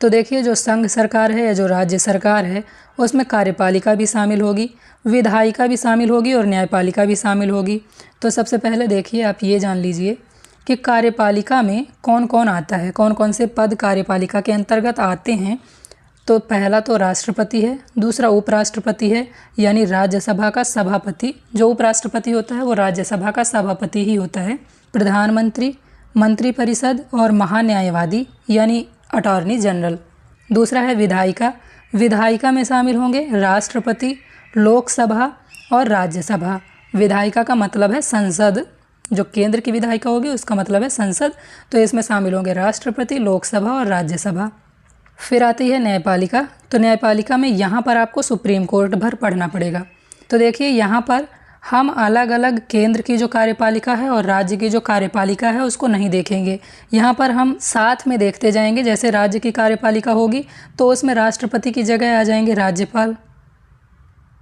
तो देखिए जो संघ सरकार है या जो राज्य सरकार है उसमें कार्यपालिका भी शामिल होगी, विधायिका भी शामिल होगी और न्यायपालिका भी शामिल होगी। तो सबसे पहले देखिए आप ये जान लीजिए कि कार्यपालिका में कौन कौन आता है, कौन कौन से पद कार्यपालिका के अंतर्गत आते हैं। तो पहला तो राष्ट्रपति है, दूसरा उपराष्ट्रपति है यानी राज्यसभा का सभापति। जो उपराष्ट्रपति होता है वो राज्यसभा का सभापति ही होता है। प्रधानमंत्री, मंत्रिपरिषद और महान्यायवादी यानी अटॉर्नी जनरल। दूसरा है विधायिका। विधायिका में शामिल होंगे राष्ट्रपति, लोकसभा और राज्यसभा। विधायिका का मतलब है संसद, जो केंद्र की विधायिका होगी उसका मतलब है संसद। तो इसमें शामिल होंगे राष्ट्रपति, लोकसभा और राज्यसभा। फिर आती है न्यायपालिका। तो न्यायपालिका में यहाँ पर आपको सुप्रीम कोर्ट भर पढ़ना पड़ेगा। तो देखिए यहाँ पर हम अलग अलग केंद्र की जो कार्यपालिका है और राज्य की जो कार्यपालिका है उसको नहीं देखेंगे। यहाँ पर हम साथ में देखते जाएंगे। जैसे राज्य की कार्यपालिका होगी तो उसमें राष्ट्रपति की जगह आ जाएंगे राज्यपाल,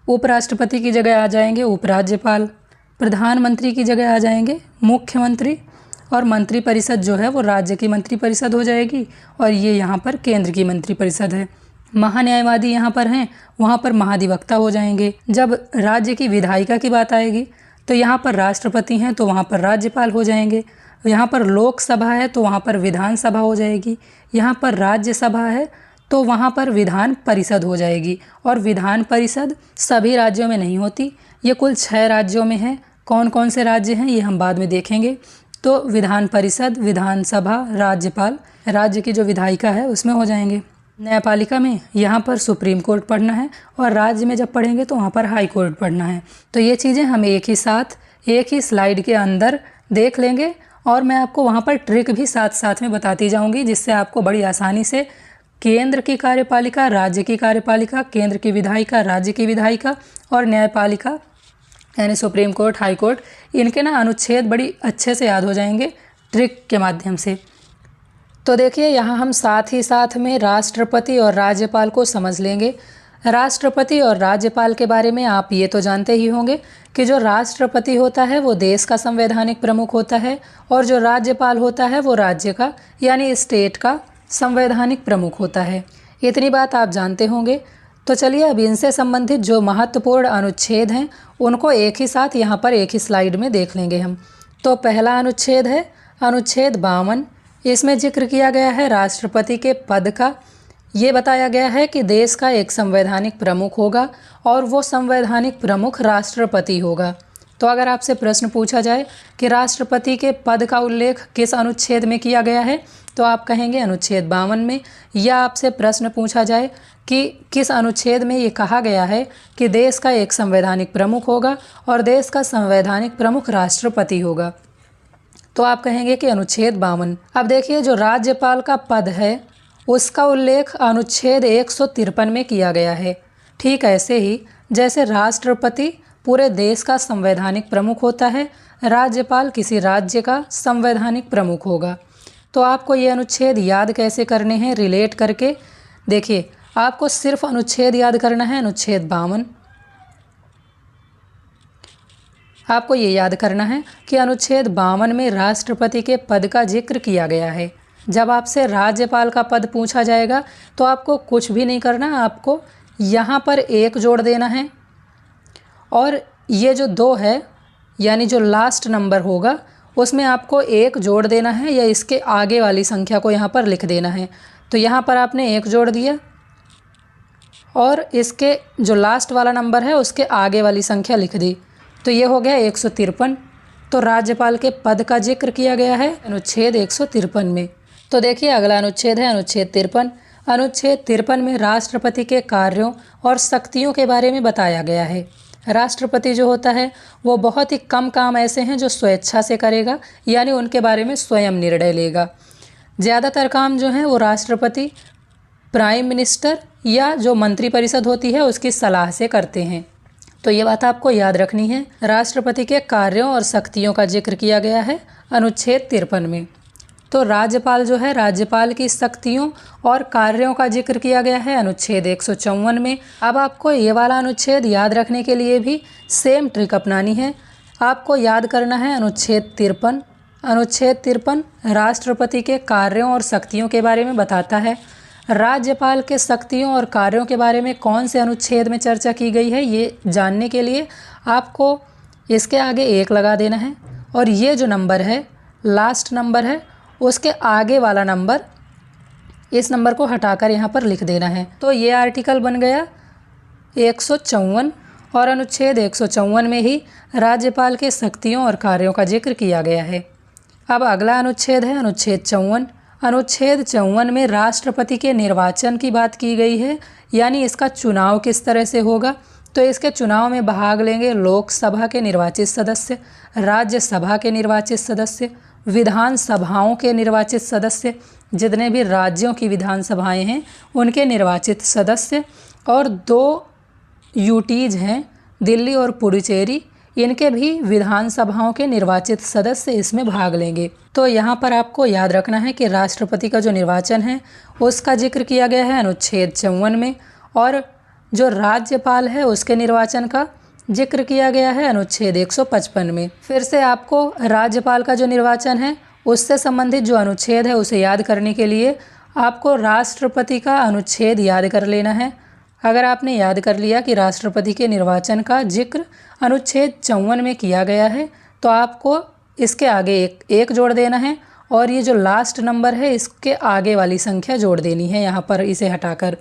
उपराष्ट्रपति की जगह आ जाएंगे उपराज्यपाल, प्रधानमंत्री की जगह आ जाएंगे मुख्यमंत्री और मंत्रिपरिषद जो है वो राज्य की मंत्रिपरिषद हो जाएगी और ये यहाँ पर केंद्र की मंत्रिपरिषद है। महान्यायवादी यहाँ पर हैं, वहाँ पर महाधिवक्ता हो जाएंगे। जब राज्य की विधायिका की बात आएगी तो यहाँ पर राष्ट्रपति हैं तो वहाँ पर राज्यपाल हो जाएंगे। यहाँ पर लोकसभा है तो वहाँ पर विधानसभा हो जाएगी। यहाँ पर राज्यसभा है तो वहाँ पर विधान परिषद हो जाएगी। और विधान परिषद सभी राज्यों में नहीं होती, ये कुल 6 राज्यों में है। कौन कौन से राज्य हैं ये हम बाद में देखेंगे। तो विधान परिषद, विधानसभा, राज्यपाल, राज्य की जो विधायिका है उसमें हो जाएंगे। न्यायपालिका में यहाँ पर सुप्रीम कोर्ट पढ़ना है और राज्य में जब पढ़ेंगे तो वहाँ पर हाई कोर्ट पढ़ना है। तो ये चीज़ें हम एक ही साथ एक ही स्लाइड के अंदर देख लेंगे और मैं आपको वहाँ पर ट्रिक भी साथ साथ में बताती जाऊँगी, जिससे आपको बड़ी आसानी से केंद्र की कार्यपालिका, राज्य की कार्यपालिका, केंद्र की विधायिका, राज्य की विधायिका और न्यायपालिका यानी सुप्रीम कोर्ट, हाई कोर्ट, इनके ना अनुच्छेद बड़ी अच्छे से याद हो जाएंगे ट्रिक के माध्यम से। तो देखिए यहाँ हम साथ ही साथ में राष्ट्रपति और राज्यपाल को समझ लेंगे। राष्ट्रपति और राज्यपाल के बारे में आप ये तो जानते ही होंगे कि जो राष्ट्रपति होता है वो देश का संवैधानिक प्रमुख होता है और जो राज्यपाल होता है वो राज्य का यानी स्टेट का संवैधानिक प्रमुख होता है। इतनी बात आप जानते होंगे। तो चलिए अब इनसे संबंधित जो महत्वपूर्ण अनुच्छेद हैं उनको एक ही साथ यहाँ पर एक ही स्लाइड में देख लेंगे हम। तो पहला अनुच्छेद है अनुच्छेद 52। इसमें जिक्र किया गया है राष्ट्रपति के पद का। ये बताया गया है कि देश का एक संवैधानिक प्रमुख होगा और वो संवैधानिक प्रमुख राष्ट्रपति होगा। तो अगर आपसे प्रश्न पूछा जाए कि राष्ट्रपति के पद का उल्लेख किस अनुच्छेद में किया गया है तो आप कहेंगे अनुच्छेद 52 में। या आपसे प्रश्न पूछा जाए कि किस अनुच्छेद में ये कहा गया है कि देश का एक संवैधानिक प्रमुख होगा और देश का संवैधानिक प्रमुख राष्ट्रपति होगा, तो आप कहेंगे कि अनुच्छेद 52। अब देखिए जो राज्यपाल का पद है उसका उल्लेख अनुच्छेद 153 में किया गया है। ठीक ऐसे ही जैसे राष्ट्रपति पूरे देश का संवैधानिक प्रमुख होता है, राज्यपाल किसी राज्य का संवैधानिक प्रमुख होगा। तो आपको ये अनुच्छेद याद कैसे करने हैं रिलेट करके, देखिए आपको सिर्फ अनुच्छेद याद करना है, अनुच्छेद 52। आपको ये याद करना है कि अनुच्छेद 52 में राष्ट्रपति के पद का जिक्र किया गया है। जब आपसे राज्यपाल का पद पूछा जाएगा तो आपको कुछ भी नहीं करना, आपको यहाँ पर 1 जोड़ देना है और ये जो 2 है यानी जो लास्ट नंबर होगा उसमें आपको 1 जोड़ देना है या इसके आगे वाली संख्या को यहाँ पर लिख देना है। तो यहाँ पर आपने 1 जोड़ दिया और इसके जो लास्ट वाला नंबर है उसके आगे वाली संख्या लिख दी, तो ये हो गया 153। तो राज्यपाल के पद का जिक्र किया गया है अनुच्छेद 153 में। तो देखिए अगला अनुच्छेद है अनुच्छेद 53। अनुच्छेद 53 में राष्ट्रपति के कार्यों और शक्तियों के बारे में बताया गया है। राष्ट्रपति जो होता है वो बहुत ही कम काम ऐसे हैं जो स्वेच्छा से करेगा, यानी उनके बारे में स्वयं निर्णय लेगा। ज़्यादातर काम जो हैं वो राष्ट्रपति, प्राइम मिनिस्टर या जो मंत्रिपरिषद होती है उसकी सलाह से करते हैं। तो ये बात आपको याद रखनी है। राष्ट्रपति के कार्यों और शक्तियों का जिक्र किया गया है अनुच्छेद 53 में। तो राज्यपाल जो है, राज्यपाल की शक्तियों और कार्यों का जिक्र किया गया है अनुच्छेद 154 में। अब आपको ये वाला अनुच्छेद याद रखने के लिए भी सेम ट्रिक अपनानी है। आपको याद करना है अनुच्छेद 53। अनुच्छेद 53 राष्ट्रपति के कार्यों और शक्तियों के बारे में बताता है। राज्यपाल के शक्तियों और कार्यों के बारे में कौन से अनुच्छेद में चर्चा की गई है, ये जानने के लिए आपको इसके आगे 1 लगा देना है और ये जो नंबर है, लास्ट नंबर है, उसके आगे वाला नंबर, इस नंबर को हटाकर यहाँ पर लिख देना है। तो ये आर्टिकल बन गया 154 और अनुच्छेद 154 में ही राज्यपाल के शक्तियों और कार्यों का जिक्र किया गया है। अब अगला अनुच्छेद है अनुच्छेद 54। अनुच्छेद 54 में राष्ट्रपति के निर्वाचन की बात की गई है, यानी इसका चुनाव किस तरह से होगा। तो इसके चुनाव में भाग लेंगे लोकसभा के निर्वाचित सदस्य, राज्यसभा के निर्वाचित सदस्य, विधानसभाओं के निर्वाचित सदस्य, जितने भी राज्यों की विधानसभाएं हैं उनके निर्वाचित सदस्य, और 2 यूटीज हैं दिल्ली और पुडुचेरी, इनके भी विधानसभाओं के निर्वाचित सदस्य इसमें भाग लेंगे। तो यहाँ पर आपको याद रखना है कि राष्ट्रपति का जो निर्वाचन है उसका जिक्र किया गया है अनुच्छेद 54 में, और जो राज्यपाल है उसके निर्वाचन का जिक्र किया गया है अनुच्छेद 155 में। फिर से आपको राज्यपाल का जो निर्वाचन है उससे संबंधित जो अनुच्छेद है उसे याद करने के लिए आपको राष्ट्रपति का अनुच्छेद याद कर लेना है। अगर आपने याद कर लिया कि राष्ट्रपति के निर्वाचन का जिक्र अनुच्छेद 54 में किया गया है, तो आपको इसके आगे एक जोड़ देना है और ये जो लास्ट नंबर है इसके आगे वाली संख्या जोड़ देनी है यहाँ पर इसे हटाकर।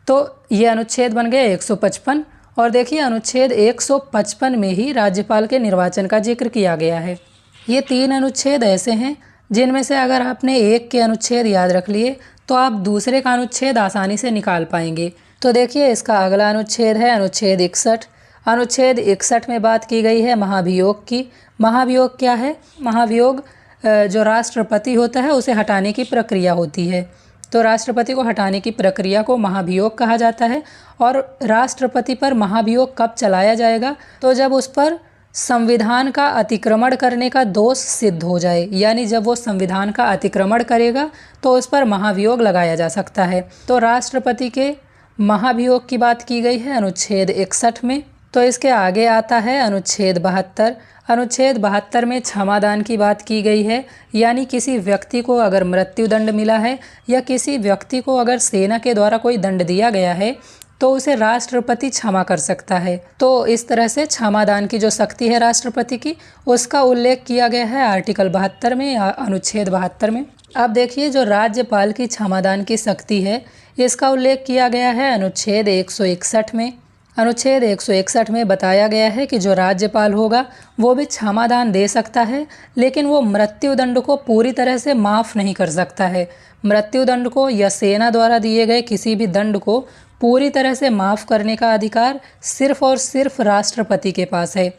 तो ये अनुच्छेद बन गया 155। और देखिए अनुच्छेद 155 में ही राज्यपाल के निर्वाचन का जिक्र किया गया है। ये 3 अनुच्छेद ऐसे हैं जिनमें से अगर आपने एक के अनुच्छेद याद रख लिए तो आप दूसरे का अनुच्छेद आसानी से निकाल पाएंगे। तो देखिए इसका अगला अनुच्छेद है अनुच्छेद 61। अनुच्छेद 61 में बात की गई है महाभियोग की। महाभियोग क्या है? महाभियोग जो राष्ट्रपति होता है उसे हटाने की प्रक्रिया होती है। तो राष्ट्रपति को हटाने की प्रक्रिया को महाभियोग कहा जाता है। और राष्ट्रपति पर महाभियोग कब चलाया जाएगा? तो जब उस पर संविधान का अतिक्रमण करने का दोष सिद्ध हो जाए, यानी जब वो संविधान का अतिक्रमण करेगा तो उस पर महाभियोग लगाया जा सकता है। तो राष्ट्रपति के महाभियोग की बात की गई है अनुच्छेद 61 में। तो इसके आगे आता है अनुच्छेद 72। अनुच्छेद 72 में क्षमादान की बात की गई है, यानी किसी व्यक्ति को अगर मृत्युदंड मिला है या किसी व्यक्ति को अगर सेना के द्वारा कोई दंड दिया गया है तो उसे राष्ट्रपति क्षमा कर सकता है। तो इस तरह से क्षमादान की जो शक्ति है राष्ट्रपति की, उसका उल्लेख किया गया है आर्टिकल 72 में या अनुच्छेद 72 में। अब देखिए जो राज्यपाल की क्षमादान की शक्ति है इसका उल्लेख किया गया है अनुच्छेद 161 में। अनुच्छेद 161 में बताया गया है कि जो राज्यपाल होगा वो भी क्षमादान दे सकता है, लेकिन वो मृत्युदंड को पूरी तरह से माफ़ नहीं कर सकता है। मृत्युदंड को या सेना द्वारा दिए गए किसी भी दंड को पूरी तरह से माफ़ करने का अधिकार सिर्फ और सिर्फ राष्ट्रपति के पास है।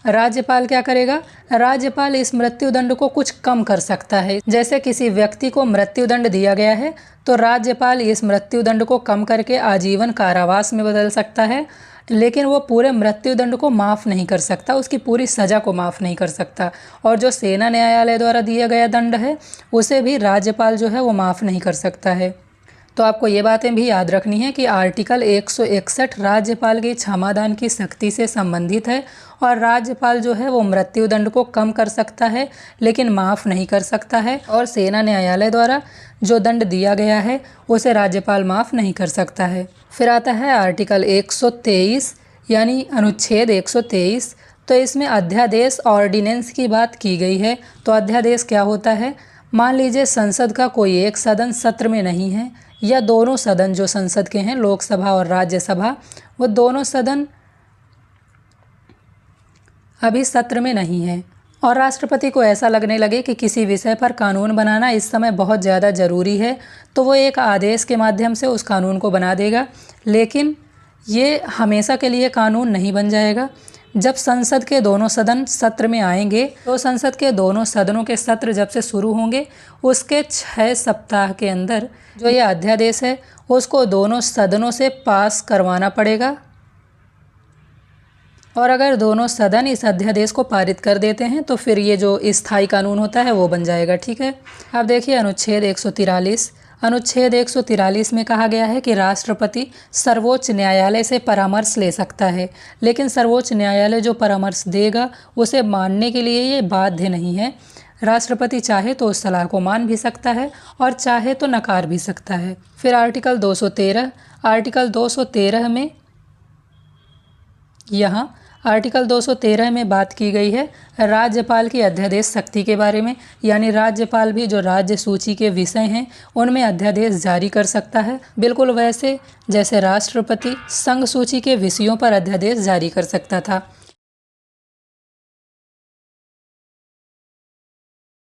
राज्यपाल क्या करेगा? राज्यपाल इस मृत्युदंड को कुछ कम कर सकता है। जैसे किसी व्यक्ति को मृत्युदंड दिया गया है तो राज्यपाल इस मृत्युदंड को कम करके आजीवन कारावास में बदल सकता है, लेकिन वो पूरे मृत्युदंड को माफ़ नहीं कर सकता, उसकी पूरी सज़ा को माफ़ नहीं कर सकता। और जो सेना न्यायालय द्वारा दिया गया दंड है उसे भी राज्यपाल जो है वो माफ़ नहीं कर सकता है। तो आपको ये बातें भी याद रखनी है कि आर्टिकल 161 राज्यपाल की क्षमादान की शक्ति से संबंधित है और राज्यपाल जो है वो मृत्युदंड को कम कर सकता है लेकिन माफ़ नहीं कर सकता है, और सेना न्यायालय द्वारा जो दंड दिया गया है उसे राज्यपाल माफ़ नहीं कर सकता है। फिर आता है आर्टिकल 123 यानी अनुच्छेद 123। तो इसमें अध्यादेश ऑर्डिनेंस की बात की गई है। तो अध्यादेश क्या होता है? मान लीजिए संसद का कोई एक सदन सत्र में नहीं है, या दोनों सदन जो संसद के हैं लोकसभा और राज्यसभा, वो दोनों सदन अभी सत्र में नहीं है, और राष्ट्रपति को ऐसा लगने लगे कि किसी विषय पर कानून बनाना इस समय बहुत ज़्यादा ज़रूरी है, तो वो एक आदेश के माध्यम से उस कानून को बना देगा। लेकिन ये हमेशा के लिए कानून नहीं बन जाएगा। जब संसद के दोनों सदन सत्र में आएंगे तो संसद के दोनों सदनों के सत्र जब से शुरू होंगे उसके 6 सप्ताह के अंदर जो ये अध्यादेश है उसको दोनों सदनों से पास करवाना पड़ेगा, और अगर दोनों सदन इस अध्यादेश को पारित कर देते हैं तो फिर ये जो स्थायी कानून होता है वो बन जाएगा। ठीक है। अब देखिए अनुच्छेद 143। अनुच्छेद 143 में कहा गया है कि राष्ट्रपति सर्वोच्च न्यायालय से परामर्श ले सकता है, लेकिन सर्वोच्च न्यायालय जो परामर्श देगा उसे मानने के लिए ये बाध्य नहीं है। राष्ट्रपति चाहे तो उस सलाह को मान भी सकता है और चाहे तो नकार भी सकता है। फिर आर्टिकल 213 में यहाँ आर्टिकल 213 में बात की गई है राज्यपाल की अध्यादेश शक्ति के बारे में, यानी राज्यपाल भी जो राज्य सूची के विषय हैं उनमें अध्यादेश जारी कर सकता है, बिल्कुल वैसे जैसे राष्ट्रपति संघ सूची के विषयों पर अध्यादेश जारी कर सकता था।